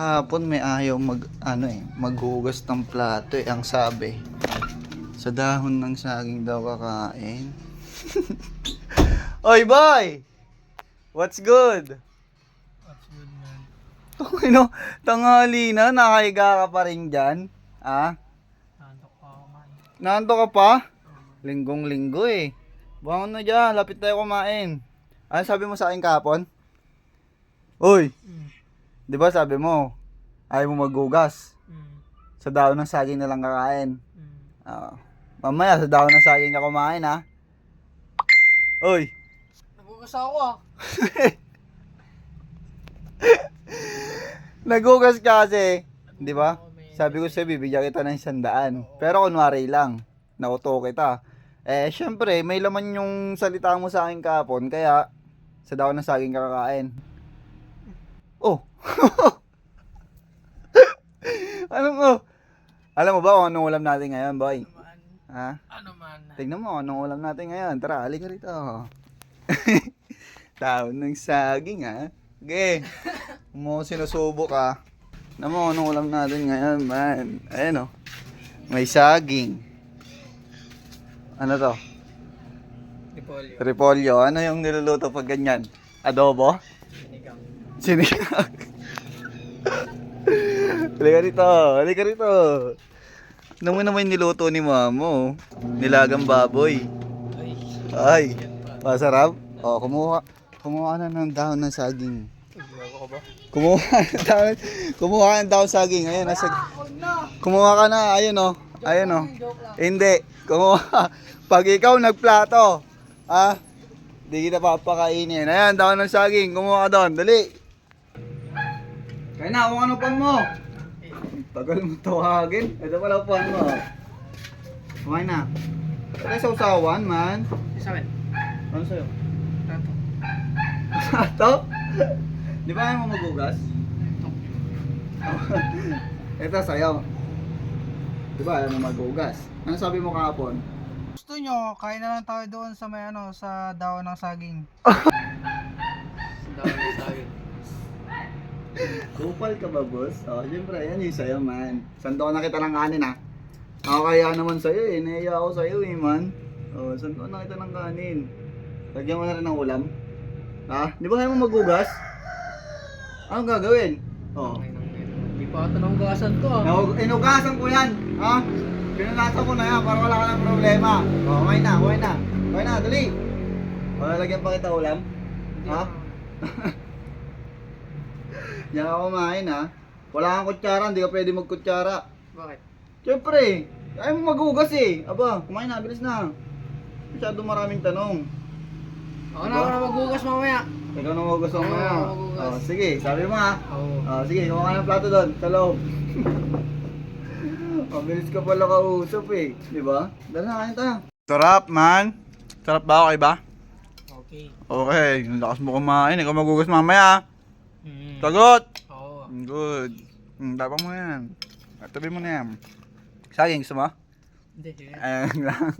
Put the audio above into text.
Hapon may ayaw maghugas ng plato ang sabi. Sa dahon ng saging daw kakain. Oy boy! What's good? What's good, man? Tanghali na, nakahiga ka pa rin dyan. Ah? Nantok pa ako, man. Nanto ka pa? Linggong-linggo eh. Bangon na dyan, lapit tayo kumain. Ano sabi mo sa akin kahapon? Uy! Di ba sabi mo, ayaw mo maghugas. Sa dahon ng saging na lang kakain. Mamaya sa dahon ng saging ka kumain ha. Uy! Nagugas ako ah. Naghugas ka kasi, di ba? Sabi ko sa'yo, bibigyan kita ng 100. Pero kunwari lang, nauto kita. Eh, syempre, may laman yung salita mo sa akin kahapon, kaya sa dahon ng saging ka kakain. Oh! Alam mo ba kung anong ulam natin ngayon, boy? Ha? Ano man? Tignan mo anong ulam natin ngayon. Tara, halika rito. Dahon ng saging, ha? Okay. Kung mo sinusubo ka. Tignan mo anong ulam natin ngayon, man. Ayan, oh. May saging. Ano to? Repolyo. Repolyo. Ano yung niluluto pag ganyan? Adobo? Sinigang. Sinigang. Halika rito. Halika rito. Ano mo naman niluto ni mamo? Nilagang baboy. Ay, masarap. Oh, kumuha na ng dahon ng saging. Gago ka ba? Kumuha ng dahon ng saging. Ayun, kumuha ka na. Ayun oh. Ayun oh. Hindi. Kumuha. Pag ikaw nagplato, di kita papakainin. Ayan, dahon ng saging. Kumuha ka doon. Dali. Kaya na, kung ano pang mo. Tagal mo tawagin. Ito pala upuan mo. Kumain na. Ito sa usawan, man. Sa akin. Ano sa'yo? Tato. Sato? Di ba ayaw mo maghugas? Ito sa'yo. Di ba ayaw mo maghugas? Ano sabi mo kahapon? Gusto nyo, kain na lang tayo doon sa may sa dahon ng saging. Sa dahon ng saging. Kupal ka ba, boss? Oh, siyempre, yan yung sa'yo, man. Sando ko na kita ng kanin, ha? Nakakaya naman sa'yo, eh. Nahiya ako sa'yo, eh, man. Oh, sando na kita ng kanin. Lagyan mo na rin ng ulam. Ha? Di ba kaya mo maghugas? Anong gagawin? Oh. Hindi pa ito nahugasan to ah. Inugasan ko yan, ha? Pinunasan ko na yan para wala ka ng problema. Oh, kumain na, kumain na. Kumain na, dali. Wala lagyan pa kita ulam? Ha? Yan ka kumain, ha? Wala kang kutsara, hindi ka pwede magkutsara. Bakit? Siyempre, ayaw mo maghugas eh. Aba, kumain na, bilis na. Masyado maraming tanong. Ako na ako na maghugas mamaya. Ikaw na maghugas mo na. Ako maghugas. Oh, sige, sabi mo ha. Oo. Oh, sige, kuha ka ng plato doon, sa loob. Mabilis ka pala kausap eh. Di ba? Dala na, kain tayo. Sarap, man. Sarap ba? Okay ba? Okay. Okay, yung lakas mo kumain. Ikaw maghugas mamaya. Sagot! Oo. Good. Tapang mo yan. Tabi mo na yan. Saging, gusto mo? Hindi. Ayun lang.